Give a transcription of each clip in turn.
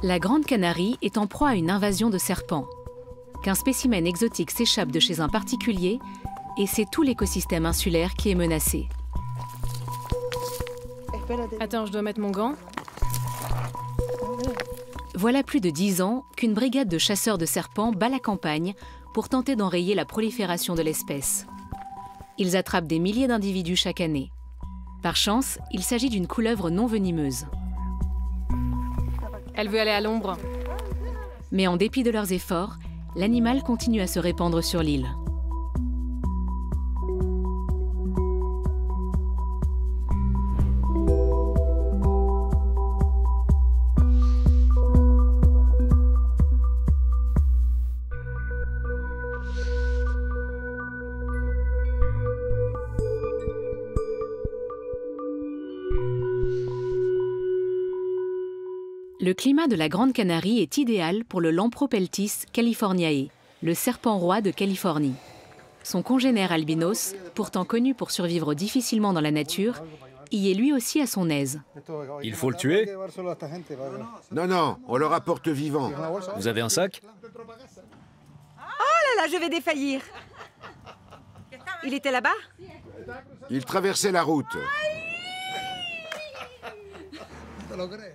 La Grande Canarie est en proie à une invasion de serpents. Qu'un spécimen exotique s'échappe de chez un particulier, et c'est tout l'écosystème insulaire qui est menacé. Attends, je dois mettre mon gant. Voilà plus de 10 ans qu'une brigade de chasseurs de serpents bat la campagne pour tenter d'enrayer la prolifération de l'espèce. Ils attrapent des milliers d'individus chaque année. Par chance, il s'agit d'une couleuvre non venimeuse. Elle veut aller à l'ombre. Mais en dépit de leurs efforts, l'animal continue à se répandre sur l'île. Le climat de la Grande Canarie est idéal pour le Lampropeltis californiae, le serpent roi de Californie. Son congénère albinos, pourtant connu pour survivre difficilement dans la nature, y est lui aussi à son aise. Il faut le tuer? Non, non, on le rapporte vivant. Vous avez un sac? Oh là là, je vais défaillir. Il était là-bas? Il traversait la route.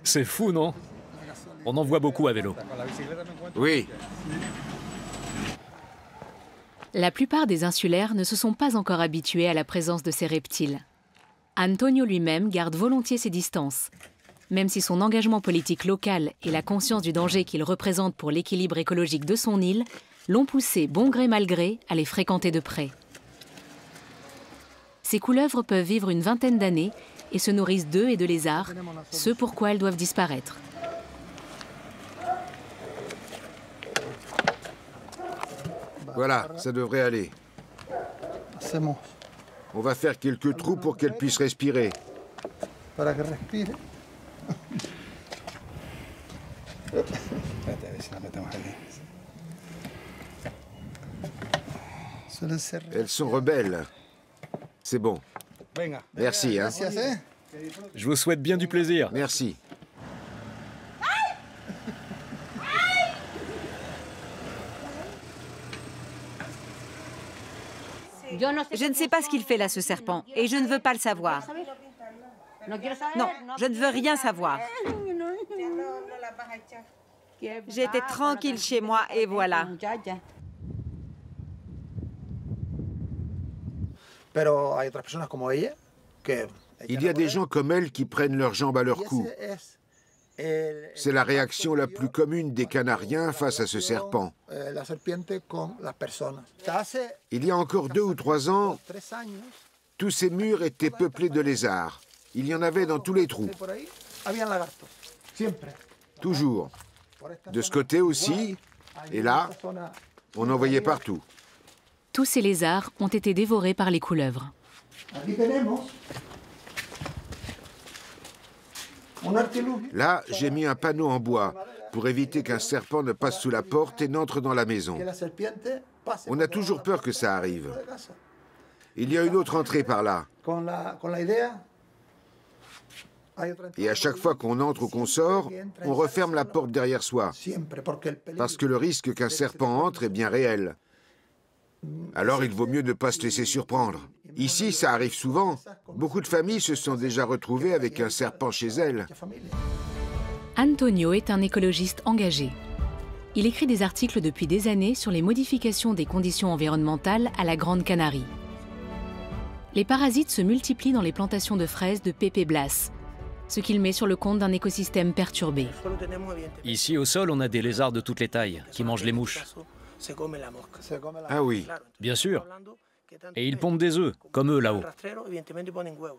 C'est fou, non? On en voit beaucoup à vélo. Oui. La plupart des insulaires ne se sont pas encore habitués à la présence de ces reptiles. Antonio lui-même garde volontiers ses distances, même si son engagement politique local et la conscience du danger qu'il représente pour l'équilibre écologique de son île l'ont poussé, bon gré mal gré, à les fréquenter de près. Ces couleuvres peuvent vivre une vingtaine d'années et se nourrissent d'œufs et de lézards, ce pourquoi elles doivent disparaître. Voilà, ça devrait aller. C'est bon. On va faire quelques trous pour qu'elle puisse respirer. Para que respire. Elles sont rebelles. C'est bon. Merci, hein. Je vous souhaite bien du plaisir. Merci. Je ne sais pas ce qu'il fait là, ce serpent, et je ne veux pas le savoir. Non, je ne veux rien savoir. J'étais tranquille chez moi, et voilà. Il y a des gens comme elle qui prennent leurs jambes à leur cou. C'est la réaction la plus commune des Canariens face à ce serpent. Il y a encore 2 ou 3 ans, tous ces murs étaient peuplés de lézards. Il y en avait dans tous les trous. Toujours. De ce côté aussi, et là, on en voyait partout. Tous ces lézards ont été dévorés par les couleuvres. Là, j'ai mis un panneau en bois pour éviter qu'un serpent ne passe sous la porte et n'entre dans la maison. On a toujours peur que ça arrive. Il y a une autre entrée par là. Et à chaque fois qu'on entre ou qu'on sort, on referme la porte derrière soi. Parce que le risque qu'un serpent entre est bien réel. Alors il vaut mieux ne pas se laisser surprendre. Ici, ça arrive souvent. Beaucoup de familles se sont déjà retrouvées avec un serpent chez elles. Antonio est un écologiste engagé. Il écrit des articles depuis des années sur les modifications des conditions environnementales à la Grande Canarie. Les parasites se multiplient dans les plantations de fraises de Pepe Blas, ce qu'il met sur le compte d'un écosystème perturbé. Ici, au sol, on a des lézards de toutes les tailles qui mangent les mouches. Ah oui. Bien sûr. Et ils pondent des œufs, comme eux là-haut.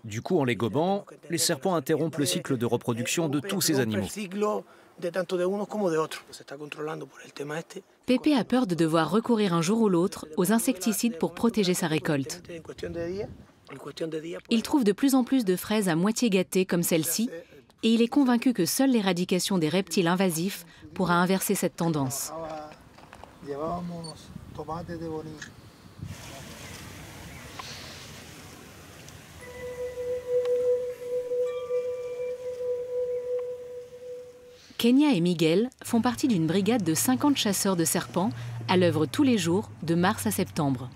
Du coup, en les gobant, les serpents interrompent le cycle de reproduction de tous ces animaux. Pepe a peur de devoir recourir un jour ou l'autre aux insecticides pour protéger sa récolte. Il trouve de plus en plus de fraises à moitié gâtées comme celle-ci, et il est convaincu que seule l'éradication des reptiles invasifs pourra inverser cette tendance. Kenya et Miguel font partie d'une brigade de 50 chasseurs de serpents à l'œuvre tous les jours de mars à septembre.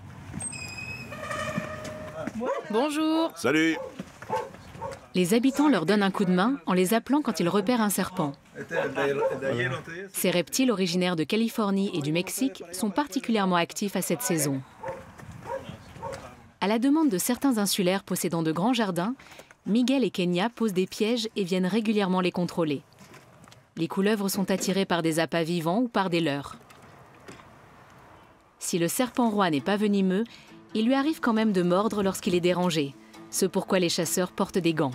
Bonjour. Salut. Les habitants leur donnent un coup de main en les appelant quand ils repèrent un serpent. Ces reptiles originaires de Californie et du Mexique sont particulièrement actifs à cette saison. À la demande de certains insulaires possédant de grands jardins, Miguel et Kenya posent des pièges et viennent régulièrement les contrôler. Les couleuvres sont attirées par des appâts vivants ou par des leurres. Si le serpent roi n'est pas venimeux, il lui arrive quand même de mordre lorsqu'il est dérangé, ce pourquoi les chasseurs portent des gants.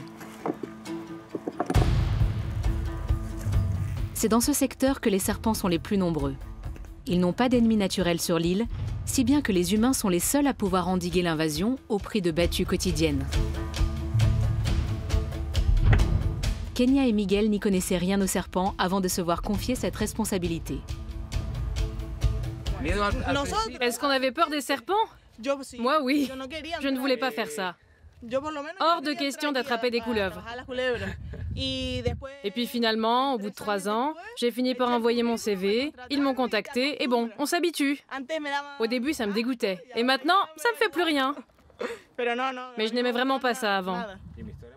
C'est dans ce secteur que les serpents sont les plus nombreux. Ils n'ont pas d'ennemis naturels sur l'île, si bien que les humains sont les seuls à pouvoir endiguer l'invasion au prix de battues quotidiennes. Kenya et Miguel n'y connaissaient rien aux serpents avant de se voir confier cette responsabilité. Est-ce qu'on avait peur des serpents? Moi, oui. Je ne voulais pas faire ça. Hors de question d'attraper des couleuvres. Et puis finalement, au bout de 3 ans, j'ai fini par envoyer mon CV, ils m'ont contacté, et bon, on s'habitue. Au début, ça me dégoûtait. Et maintenant, ça me fait plus rien. Mais je n'aimais vraiment pas ça avant.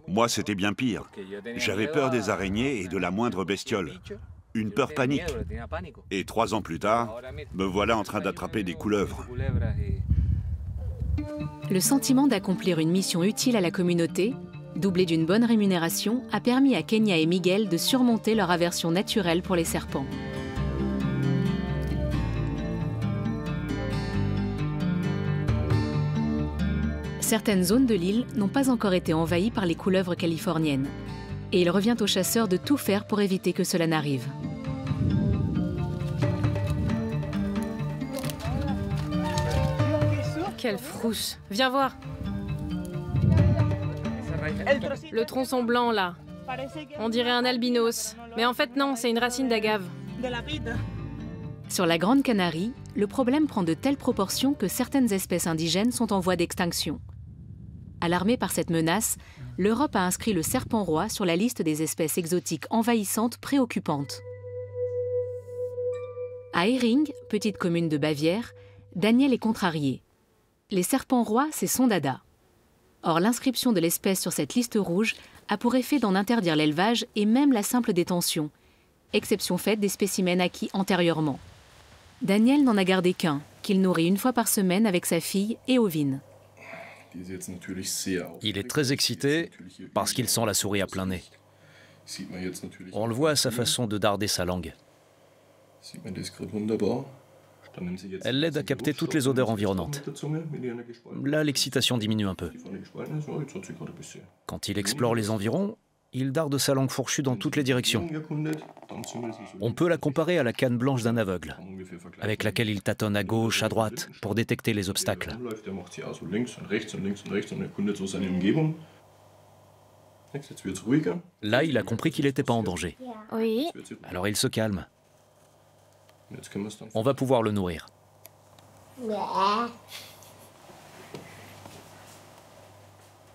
Moi, c'était bien pire. J'avais peur des araignées et de la moindre bestiole. Une peur panique. Et 3 ans plus tard, me voilà en train d'attraper des couleuvres. Le sentiment d'accomplir une mission utile à la communauté, doublé d'une bonne rémunération, a permis à Kenya et Miguel de surmonter leur aversion naturelle pour les serpents. Certaines zones de l'île n'ont pas encore été envahies par les couleuvres californiennes. Et il revient aux chasseurs de tout faire pour éviter que cela n'arrive. Quelle frousse. Viens voir. Le tronçon blanc, là. On dirait un albinos. Mais en fait, non, c'est une racine d'agave. Sur la Grande Canarie, le problème prend de telles proportions que certaines espèces indigènes sont en voie d'extinction. Alarmée par cette menace, l'Europe a inscrit le serpent roi sur la liste des espèces exotiques envahissantes préoccupantes. À Hering, petite commune de Bavière, Daniel est contrarié. Les serpents rois, c'est son dada. Or, l'inscription de l'espèce sur cette liste rouge a pour effet d'en interdire l'élevage et même la simple détention, exception faite des spécimens acquis antérieurement. Daniel n'en a gardé qu'un, qu'il nourrit une fois par semaine avec sa fille et ovine. Il est très excité parce qu'il sent la souris à plein nez. On le voit à sa façon de darder sa langue. Elle l'aide à capter toutes les odeurs environnantes. Là, l'excitation diminue un peu. Quand il explore les environs, il darde sa langue fourchue dans toutes les directions. On peut la comparer à la canne blanche d'un aveugle, avec laquelle il tâtonne à gauche, à droite, pour détecter les obstacles. Là, il a compris qu'il n'était pas en danger. Oui. Alors il se calme. On va pouvoir le nourrir.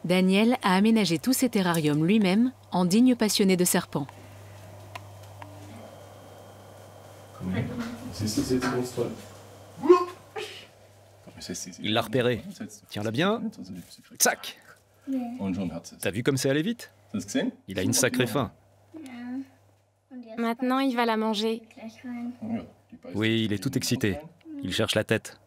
Daniel a aménagé tous ses terrariums lui-même en digne passionné de serpents. Il l'a repéré. Tiens-la bien. Tsac! T'as vu comme c'est allé vite? Il a une sacrée faim. Maintenant, il va la manger. Oui, il est tout excité. Il cherche la tête.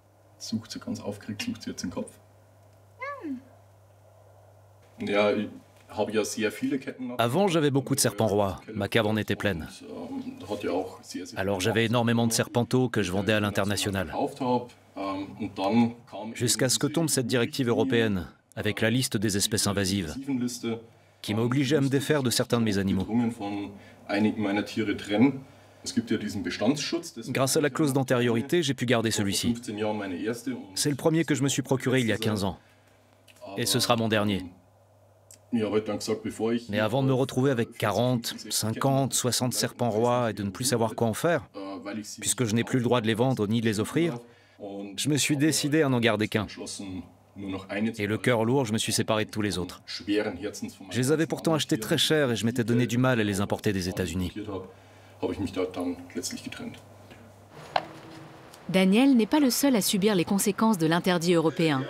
Avant, j'avais beaucoup de serpents rois. Ma cave en était pleine. Alors j'avais énormément de serpenteaux que je vendais à l'international. Jusqu'à ce que tombe cette directive européenne, avec la liste des espèces invasives, qui m'a obligé à me défaire de certains de mes animaux. Grâce à la clause d'antériorité, j'ai pu garder celui-ci. C'est le premier que je me suis procuré il y a 15 ans. Et ce sera mon dernier. Mais avant de me retrouver avec 40, 50, 60 serpents rois et de ne plus savoir quoi en faire, puisque je n'ai plus le droit de les vendre ni de les offrir, je me suis décidé à n'en garder qu'un. Et le cœur lourd, je me suis séparé de tous les autres. Je les avais pourtant achetés très cher et je m'étais donné du mal à les importer des États-Unis. Daniel n'est pas le seul à subir les conséquences de l'interdit européen.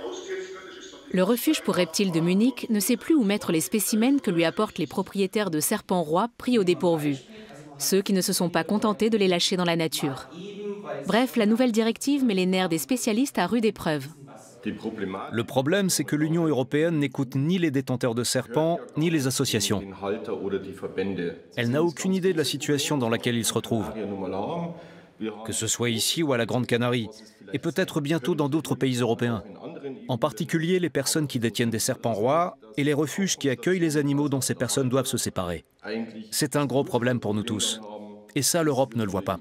Le refuge pour reptiles de Munich ne sait plus où mettre les spécimens que lui apportent les propriétaires de serpents rois pris au dépourvu, ceux qui ne se sont pas contentés de les lâcher dans la nature. Bref, la nouvelle directive met les nerfs des spécialistes à rude épreuve. Le problème, c'est que l'Union européenne n'écoute ni les détenteurs de serpents, ni les associations. Elle n'a aucune idée de la situation dans laquelle ils se retrouvent, que ce soit ici ou à la Grande Canarie, et peut-être bientôt dans d'autres pays européens. En particulier les personnes qui détiennent des serpents rois et les refuges qui accueillent les animaux dont ces personnes doivent se séparer. C'est un gros problème pour nous tous. Et ça, l'Europe ne le voit pas.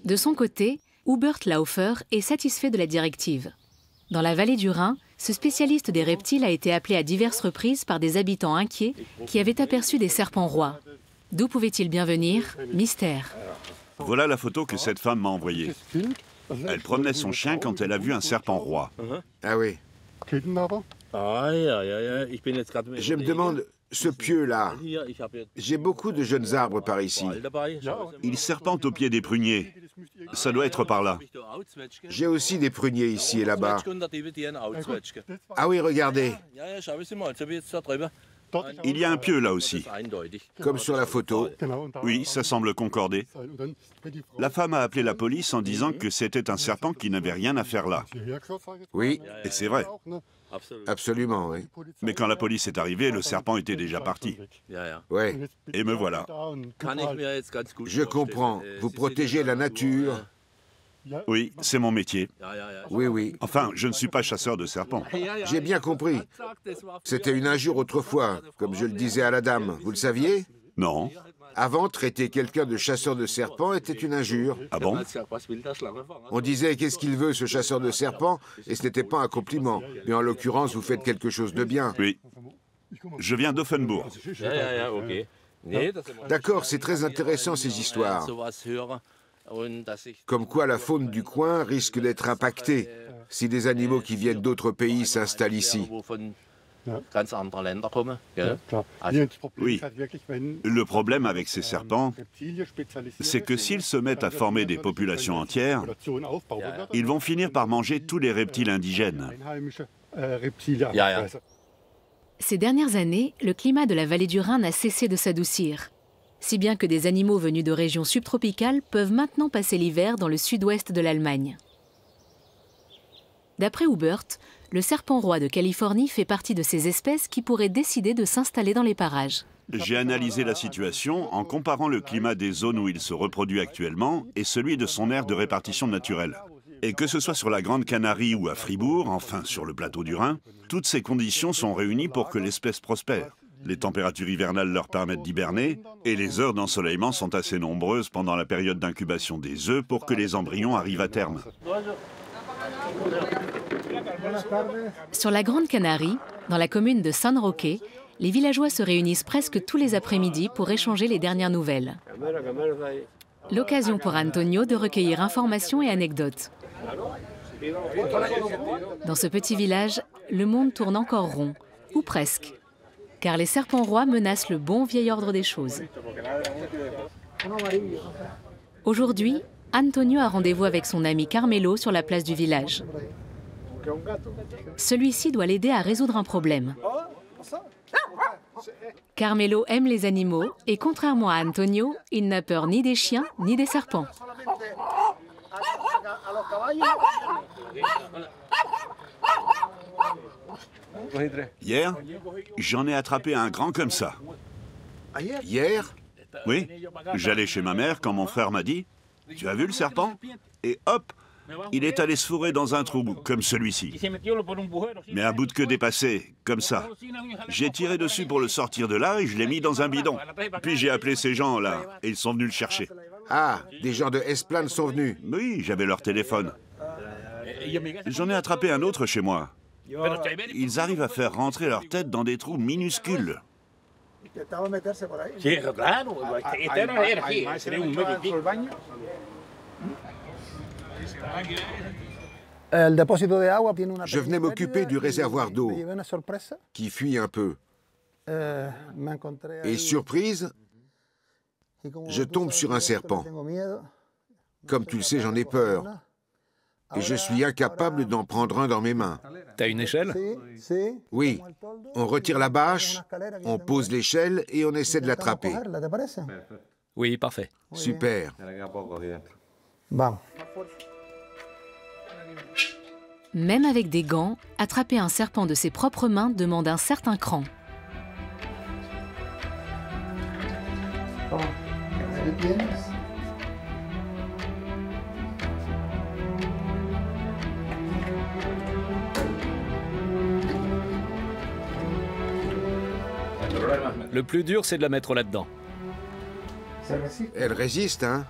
De son côté, Hubert Laufer est satisfait de la directive. Dans la vallée du Rhin, ce spécialiste des reptiles a été appelé à diverses reprises par des habitants inquiets qui avaient aperçu des serpents rois. D'où pouvaient-ils bien venir? Mystère. Voilà la photo que cette femme m'a envoyée. Elle promenait son chien quand elle a vu un serpent roi. Ah oui. Je me demande, ce pieu-là, j'ai beaucoup de jeunes arbres par ici. Il serpente au pied des pruniers. Ça doit être par là. J'ai aussi des pruniers ici et là-bas. Ah oui, regardez. Il y a un pieu là aussi. Comme sur la photo. Oui, ça semble concorder. La femme a appelé la police en disant que c'était un serpent qui n'avait rien à faire là. Oui. Et c'est vrai. Absolument, oui. Mais quand la police est arrivée, le serpent était déjà parti. Oui. Et me voilà. Je comprends. Vous protégez la nature. Oui, c'est mon métier. Oui, oui. Enfin, je ne suis pas chasseur de serpents. J'ai bien compris. C'était une injure autrefois, comme je le disais à la dame. Vous le saviez? Non. Avant, traiter quelqu'un de chasseur de serpents était une injure. Ah bon? On disait « qu'est-ce qu'il veut, ce chasseur de serpents ?» et ce n'était pas un compliment. Mais en l'occurrence, vous faites quelque chose de bien. Oui. Je viens d'Offenbourg. D'accord, c'est très intéressant ces histoires. Comme quoi la faune du coin risque d'être impactée si des animaux qui viennent d'autres pays s'installent ici. Oui. Le problème avec ces serpents, c'est que s'ils se mettent à former des populations entières, ils vont finir par manger tous les reptiles indigènes. Ces dernières années, le climat de la vallée du Rhin n'a cessé de s'adoucir, si bien que des animaux venus de régions subtropicales peuvent maintenant passer l'hiver dans le sud-ouest de l'Allemagne. D'après Hubert, le serpent roi de Californie fait partie de ces espèces qui pourraient décider de s'installer dans les parages. J'ai analysé la situation en comparant le climat des zones où il se reproduit actuellement et celui de son aire de répartition naturelle. Et que ce soit sur la Grande Canarie ou à Fribourg, enfin sur le plateau du Rhin, toutes ces conditions sont réunies pour que l'espèce prospère. Les températures hivernales leur permettent d'hiberner et les heures d'ensoleillement sont assez nombreuses pendant la période d'incubation des œufs pour que les embryons arrivent à terme. Sur la Grande Canarie, dans la commune de San Roque, les villageois se réunissent presque tous les après-midi pour échanger les dernières nouvelles. L'occasion pour Antonio de recueillir informations et anecdotes. Dans ce petit village, le monde tourne encore rond, ou presque, car les serpents rois menacent le bon vieil ordre des choses. Aujourd'hui, Antonio a rendez-vous avec son ami Carmelo sur la place du village. Celui-ci doit l'aider à résoudre un problème. Carmelo aime les animaux et contrairement à Antonio, il n'a peur ni des chiens ni des serpents. Hier, j'en ai attrapé un grand comme ça. Hier? Oui, j'allais chez ma mère quand mon frère m'a dit « Tu as vu le serpent ?» Et hop, il est allé se fourrer dans un trou, comme celui-ci. Mais un bout de queue dépassé, comme ça. J'ai tiré dessus pour le sortir de là et je l'ai mis dans un bidon. Puis j'ai appelé ces gens-là et ils sont venus le chercher. Ah, des gens de Esplanade sont venus. Oui, j'avais leur téléphone. J'en ai attrapé un autre chez moi. Ils arrivent à faire rentrer leur tête dans des trous minuscules. Je venais m'occuper du réservoir d'eau, qui fuit un peu. Et surprise, Je tombe sur un serpent. Comme tu le sais, j'en ai peur. Et je suis incapable d'en prendre un dans mes mains. T'as une échelle? Oui. On retire la bâche, on pose l'échelle et on essaie de l'attraper. Oui, parfait. Super. Même avec des gants, attraper un serpent de ses propres mains demande un certain cran. Le plus dur, c'est de la mettre là-dedans. Elle résiste, hein?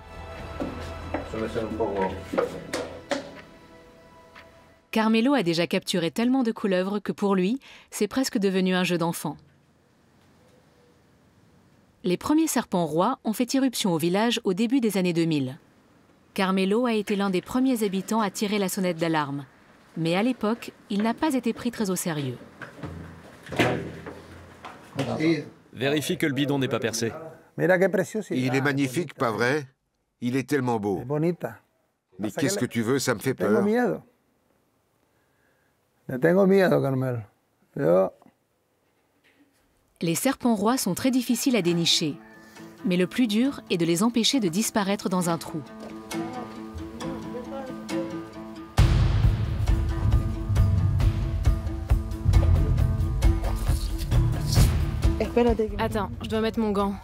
Carmelo a déjà capturé tellement de couleuvres que pour lui, c'est presque devenu un jeu d'enfant. Les premiers serpents rois ont fait irruption au village au début des années 2000. Carmelo a été l'un des premiers habitants à tirer la sonnette d'alarme. Mais à l'époque, il n'a pas été pris très au sérieux. Vérifie que le bidon n'est pas percé. Il est magnifique, pas vrai? Il est tellement beau. Mais qu'est-ce que tu veux, ça me fait peur. Les serpents rois sont très difficiles à dénicher. Mais le plus dur est de les empêcher de disparaître dans un trou. Attends, je dois mettre mon gant.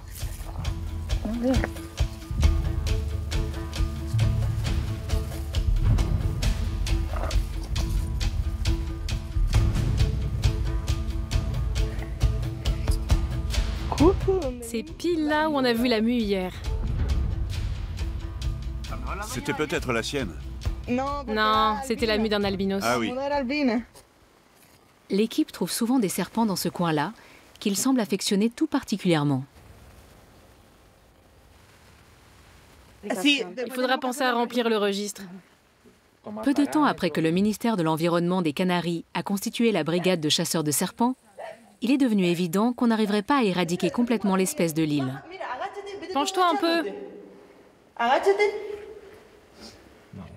C'est pile là où on a vu la mue hier. C'était peut-être la sienne. Non, c'était la mue d'un albinos. Ah oui. L'équipe trouve souvent des serpents dans ce coin-là, qu'ils semblent affectionner tout particulièrement. Il faudra penser à remplir le registre. Peu de temps après que le ministère de l'Environnement des Canaries a constitué la brigade de chasseurs de serpents, il est devenu évident qu'on n'arriverait pas à éradiquer complètement l'espèce de l'île. Penche-toi un peu.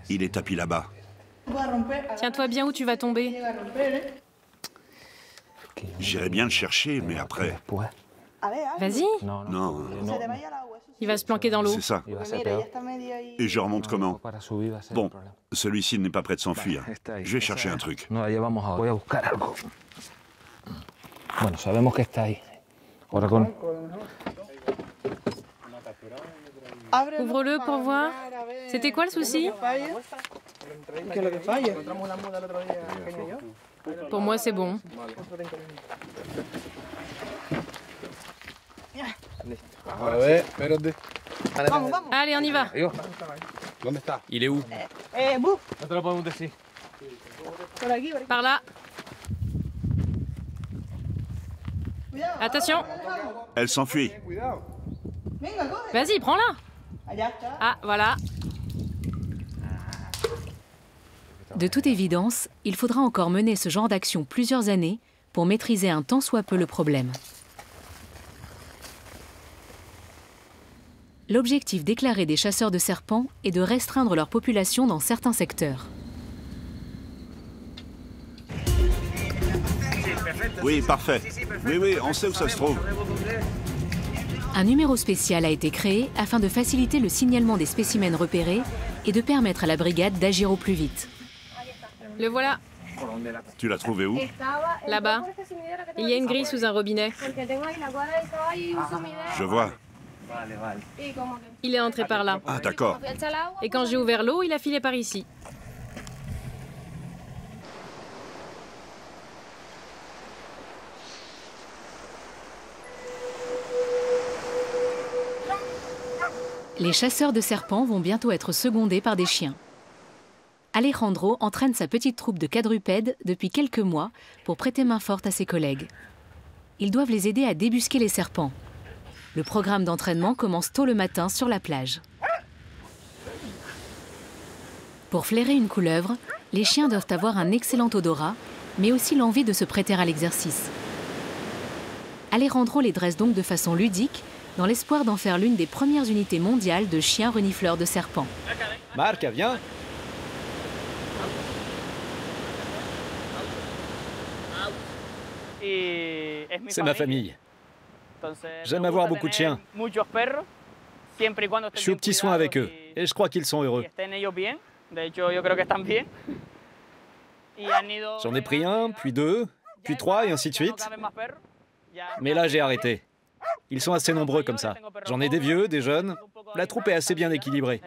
Il est tapis là-bas. Tiens-toi bien où tu vas tomber. J'irais bien le chercher, mais après... Vas-y. Non, Il va se planquer dans l'eau. c'est ça. Et je remonte comment? Bon, celui-ci n'est pas prêt de s'enfuir. Je vais chercher un truc. Ouvre-le pour voir. C'était quoi le souci? Pour moi, c'est bon. Allez, on y va. Il est où? Par là. Attention. Elle s'enfuit. Vas-y, prends-la. Ah, voilà. De toute évidence, il faudra encore mener ce genre d'action plusieurs années pour maîtriser un tant soit peu le problème. L'objectif déclaré des chasseurs de serpents est de restreindre leur population dans certains secteurs. Oui, parfait. Oui, on sait où ça se trouve. Un numéro spécial a été créé afin de faciliter le signalement des spécimens repérés et de permettre à la brigade d'agir au plus vite. Le voilà. Tu l'as trouvé où? Là-bas. Il y a une grille sous un robinet. Je vois. Il est entré par là. Ah, d'accord. Et quand j'ai ouvert l'eau, il a filé par ici. Les chasseurs de serpents vont bientôt être secondés par des chiens. Alejandro entraîne sa petite troupe de quadrupèdes depuis quelques mois pour prêter main forte à ses collègues. Ils doivent les aider à débusquer les serpents. Le programme d'entraînement commence tôt le matin sur la plage. Pour flairer une couleuvre, les chiens doivent avoir un excellent odorat, mais aussi l'envie de se prêter à l'exercice. Alejandro les dresse donc de façon ludique dans l'espoir d'en faire l'une des premières unités mondiales de chiens renifleurs de serpents. Marca, viens. C'est ma famille. J'aime avoir beaucoup de chiens. Je suis aux petits soins avec eux et je crois qu'ils sont heureux. J'en ai pris un, puis deux, puis trois et ainsi de suite. Mais là, j'ai arrêté. Ils sont assez nombreux comme ça. J'en ai des vieux, des jeunes. La troupe est assez bien équilibrée.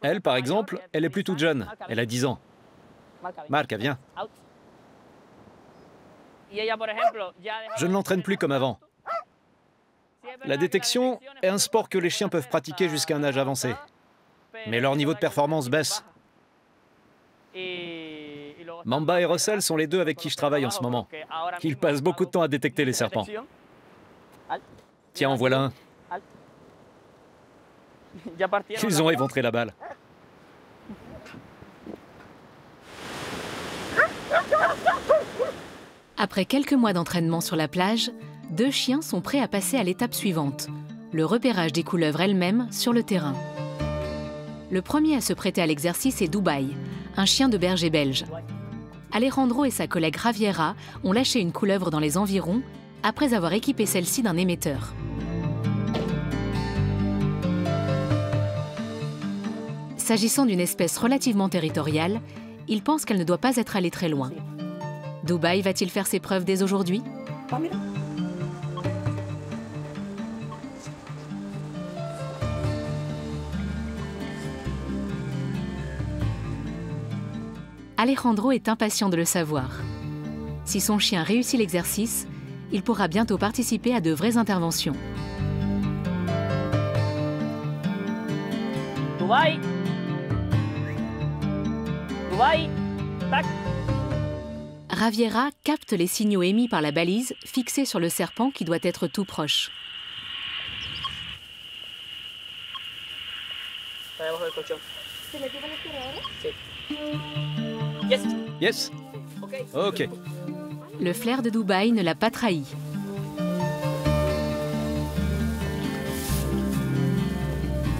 Elle, par exemple, elle est plus toute jeune. Elle a 10 ans. Marca, viens. Je ne l'entraîne plus comme avant. La détection est un sport que les chiens peuvent pratiquer jusqu'à un âge avancé. Mais leur niveau de performance baisse. Mamba et Russell sont les deux avec qui je travaille en ce moment. Ils passent beaucoup de temps à détecter les serpents. Tiens, en voilà un. Ils ont éventré la balle. Après quelques mois d'entraînement sur la plage, 2 chiens sont prêts à passer à l'étape suivante, le repérage des couleuvres elles-mêmes sur le terrain. Le premier à se prêter à l'exercice est Dubaï, un chien de berger belge. Alejandro et sa collègue Javiera ont lâché une couleuvre dans les environs après avoir équipé celle-ci d'un émetteur. S'agissant d'une espèce relativement territoriale, ils pensent qu'elle ne doit pas être allée très loin. Dubaï va-t-il faire ses preuves dès aujourd'hui ? Alejandro est impatient de le savoir. Si son chien réussit l'exercice, il pourra bientôt participer à de vraies interventions. Dubaï. Dubaï. Tac. Javiera capte les signaux émis par la balise fixée sur le serpent qui doit être tout proche. Yes. Ok. Le flair de Dubaï ne l'a pas trahi.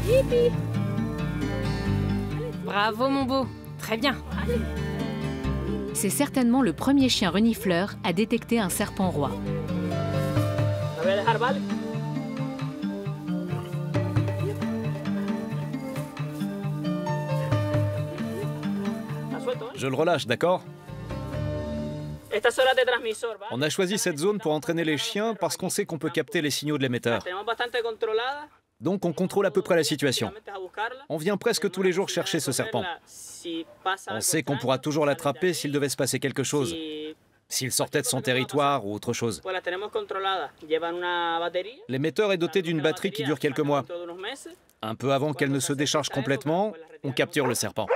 Yippie. Bravo mon beau, très bien. C'est certainement le premier chien renifleur à détecter un serpent roi. Je le relâche, d'accord? On a choisi cette zone pour entraîner les chiens parce qu'on sait qu'on peut capter les signaux de l'émetteur. Donc on contrôle à peu près la situation. On vient presque tous les jours chercher ce serpent. On sait qu'on pourra toujours l'attraper s'il devait se passer quelque chose. S'il sortait de son territoire ou autre chose. L'émetteur est doté d'une batterie qui dure quelques mois. Un peu avant qu'elle ne se décharge complètement, on capture le serpent.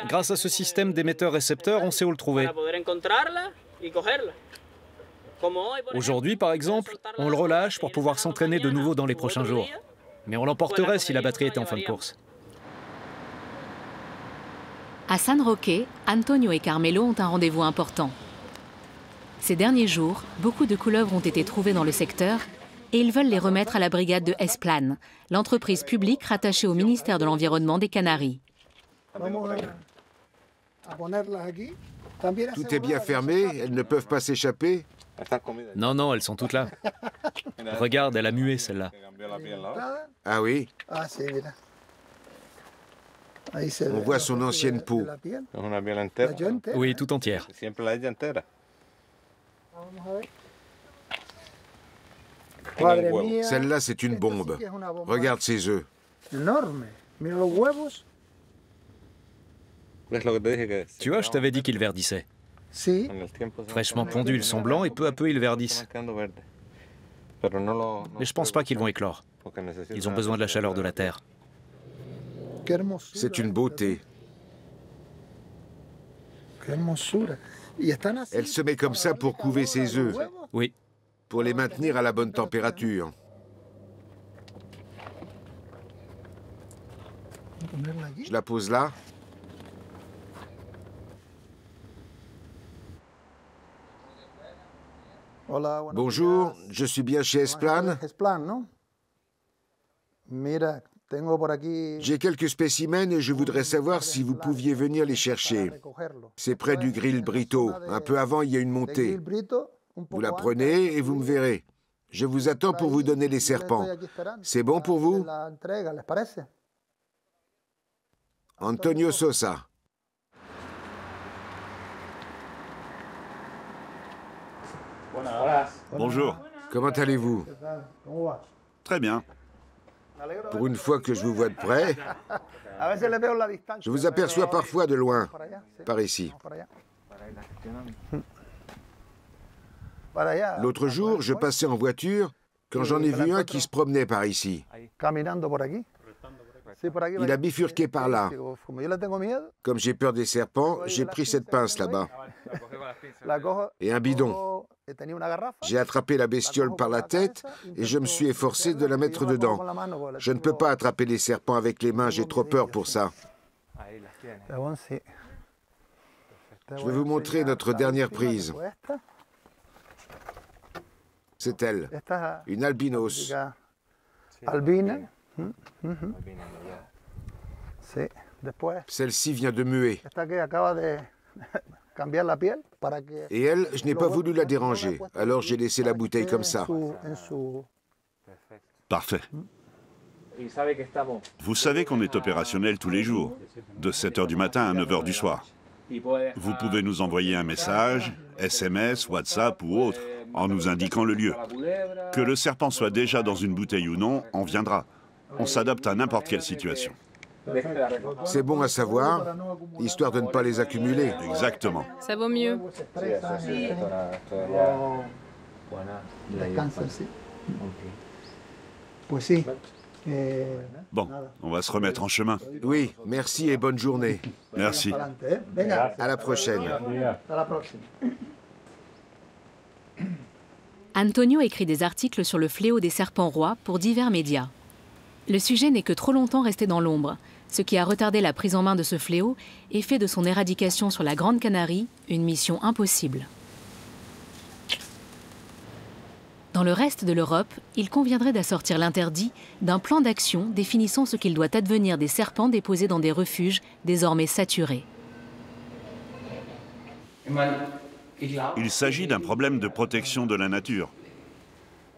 Grâce à ce système d'émetteur-récepteur, on sait où le trouver. Aujourd'hui, par exemple, on le relâche pour pouvoir s'entraîner de nouveau dans les prochains jours. Mais on l'emporterait si la batterie était en fin de course. À San Roque, Antonio et Carmelo ont un rendez-vous important. Ces derniers jours, beaucoup de couleuvres ont été trouvées dans le secteur et ils veulent les remettre à la brigade de Esplan, l'entreprise publique rattachée au ministère de l'Environnement des Canaries. Tout est bien fermé, elles ne peuvent pas s'échapper. Non, non, elles sont toutes là. Regarde, elle a mué celle-là. Ah oui? On voit son ancienne peau. Oui, tout entière. Celle-là, c'est une bombe. Regarde ses œufs. Tu vois, je t'avais dit qu'ils verdissaient. Fraîchement pondus, ils sont blancs et peu à peu, ils verdissent. Mais je pense pas qu'ils vont éclore. Ils ont besoin de la chaleur de la terre. C'est une beauté. Elle se met comme ça pour couver ses œufs. Oui. Pour les maintenir à la bonne température. Je la pose là. Bonjour, je suis bien chez Esplan. J'ai quelques spécimens et je voudrais savoir si vous pouviez venir les chercher. C'est près du Grill Brito. Un peu avant, il y a une montée. Vous la prenez et vous me verrez. Je vous attends pour vous donner les serpents. C'est bon pour vous? Antonio Sosa. Bonjour. Comment allez-vous? Très bien. Pour une fois que je vous vois de près, je vous aperçois parfois de loin, par ici. L'autre jour, je passais en voiture quand j'en ai vu un qui se promenait par ici. Il a bifurqué par là. Comme j'ai peur des serpents, j'ai pris cette pince là-bas. Et un bidon. J'ai attrapé la bestiole par la tête et je me suis efforcé de la mettre dedans. Je ne peux pas attraper les serpents avec les mains, j'ai trop peur pour ça. Je vais vous montrer notre dernière prise. C'est elle, une albinos. Celle-ci vient de muer. Et elle, je n'ai pas voulu la déranger, alors j'ai laissé la bouteille comme ça. Parfait. Vous savez qu'on est opérationnel tous les jours, de 7 h du matin à 9 h du soir. Vous pouvez nous envoyer un message, SMS, WhatsApp ou autre, en nous indiquant le lieu. Que le serpent soit déjà dans une bouteille ou non, on viendra. On s'adapte à n'importe quelle situation. C'est bon à savoir, histoire de ne pas les accumuler. Exactement. Ça vaut mieux. Bon, on va se remettre en chemin. Oui, merci et bonne journée. Merci. À la prochaine. Antonio écrit des articles sur le fléau des serpents rois pour divers médias. Le sujet n'est que trop longtemps resté dans l'ombre, ce qui a retardé la prise en main de ce fléau et fait de son éradication sur la Grande Canarie une mission impossible. Dans le reste de l'Europe, il conviendrait d'assortir l'interdit d'un plan d'action définissant ce qu'il doit advenir des serpents déposés dans des refuges désormais saturés. Il s'agit d'un problème de protection de la nature,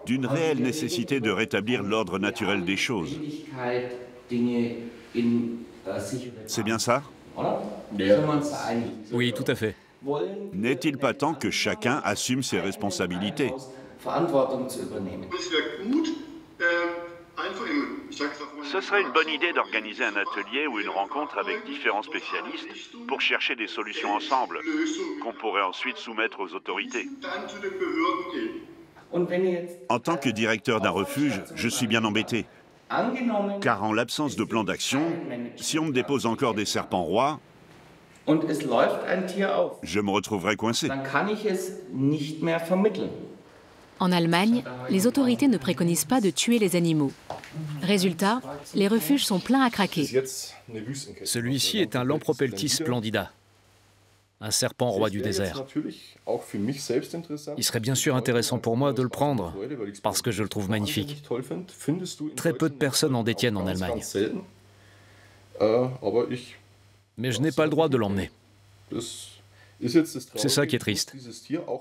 d'une réelle nécessité de rétablir l'ordre naturel des choses. C'est bien ça? Oui, tout à fait. N'est-il pas temps que chacun assume ses responsabilités? Ce serait une bonne idée d'organiser un atelier ou une rencontre avec différents spécialistes pour chercher des solutions ensemble, qu'on pourrait ensuite soumettre aux autorités. En tant que directeur d'un refuge, je suis bien embêté. Car en l'absence de plan d'action, si on me dépose encore des serpents rois, je me retrouverai coincé. En Allemagne, les autorités ne préconisent pas de tuer les animaux. Résultat, les refuges sont pleins à craquer. Celui-ci est un Lampropeltis splendida, un serpent roi du désert. Il serait bien sûr intéressant pour moi de le prendre, parce que je le trouve magnifique. Très peu de personnes en détiennent en Allemagne. Mais je n'ai pas le droit de l'emmener. C'est ça qui est triste.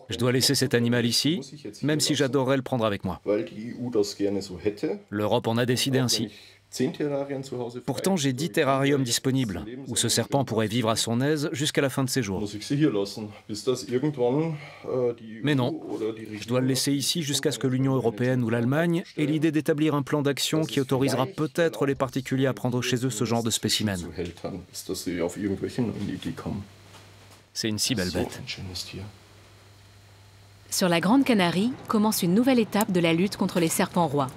Je dois laisser cet animal ici, même si j'adorerais le prendre avec moi. L'Europe en a décidé ainsi. Pourtant, j'ai 10 terrariums disponibles, où ce serpent pourrait vivre à son aise jusqu'à la fin de ses jours. Mais non, je dois le laisser ici jusqu'à ce que l'Union européenne ou l'Allemagne ait l'idée d'établir un plan d'action qui autorisera peut-être les particuliers à prendre chez eux ce genre de spécimens. C'est une si belle bête. Sur la Grande Canarie commence une nouvelle étape de la lutte contre les serpents rois.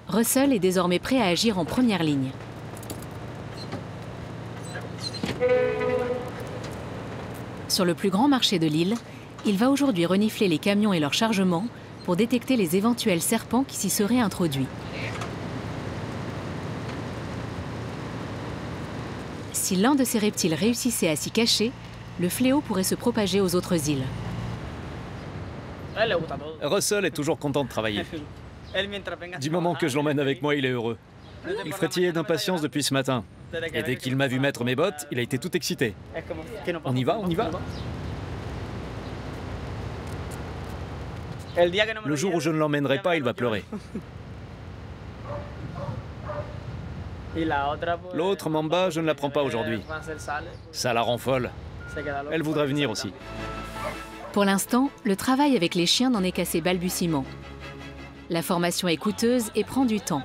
Russell est désormais prêt à agir en première ligne. Sur le plus grand marché de l'île, il va aujourd'hui renifler les camions et leurs chargements pour détecter les éventuels serpents qui s'y seraient introduits. Si l'un de ces reptiles réussissait à s'y cacher, le fléau pourrait se propager aux autres îles. Russell est toujours content de travailler. Du moment que je l'emmène avec moi, il est heureux. Il frétillait d'impatience depuis ce matin. Et dès qu'il m'a vu mettre mes bottes, il a été tout excité. On y va, on y va. Le jour où je ne l'emmènerai pas, il va pleurer. L'autre, Mamba, je ne la prends pas aujourd'hui. Ça la rend folle. Elle voudrait venir aussi. Pour l'instant, le travail avec les chiens n'en est qu'à ses balbutiements. La formation est coûteuse et prend du temps.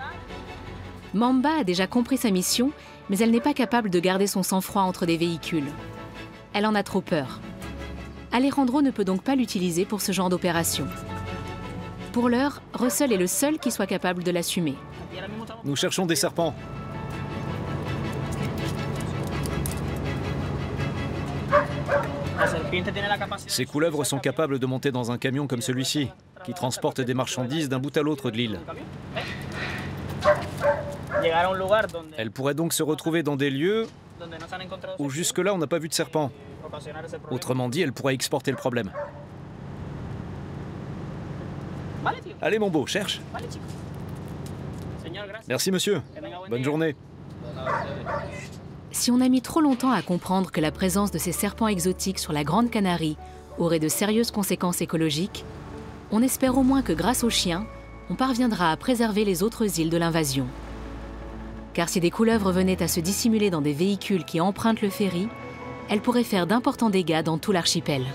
Mamba a déjà compris sa mission, mais elle n'est pas capable de garder son sang-froid entre des véhicules. Elle en a trop peur. Alejandro ne peut donc pas l'utiliser pour ce genre d'opération. Pour l'heure, Russell est le seul qui soit capable de l'assumer. Nous cherchons des serpents. Ces couleuvres sont capables de monter dans un camion comme celui-ci, qui transporte des marchandises d'un bout à l'autre de l'île. Elles pourraient donc se retrouver dans des lieux où jusque-là on n'a pas vu de serpents. Autrement dit, elles pourraient exporter le problème. Allez mon beau, cherche. Merci monsieur. Bonne journée. Si on a mis trop longtemps à comprendre que la présence de ces serpents exotiques sur la Grande Canarie aurait de sérieuses conséquences écologiques, on espère au moins que grâce aux chiens, on parviendra à préserver les autres îles de l'invasion. Car si des couleuvres venaient à se dissimuler dans des véhicules qui empruntent le ferry, elles pourraient faire d'importants dégâts dans tout l'archipel.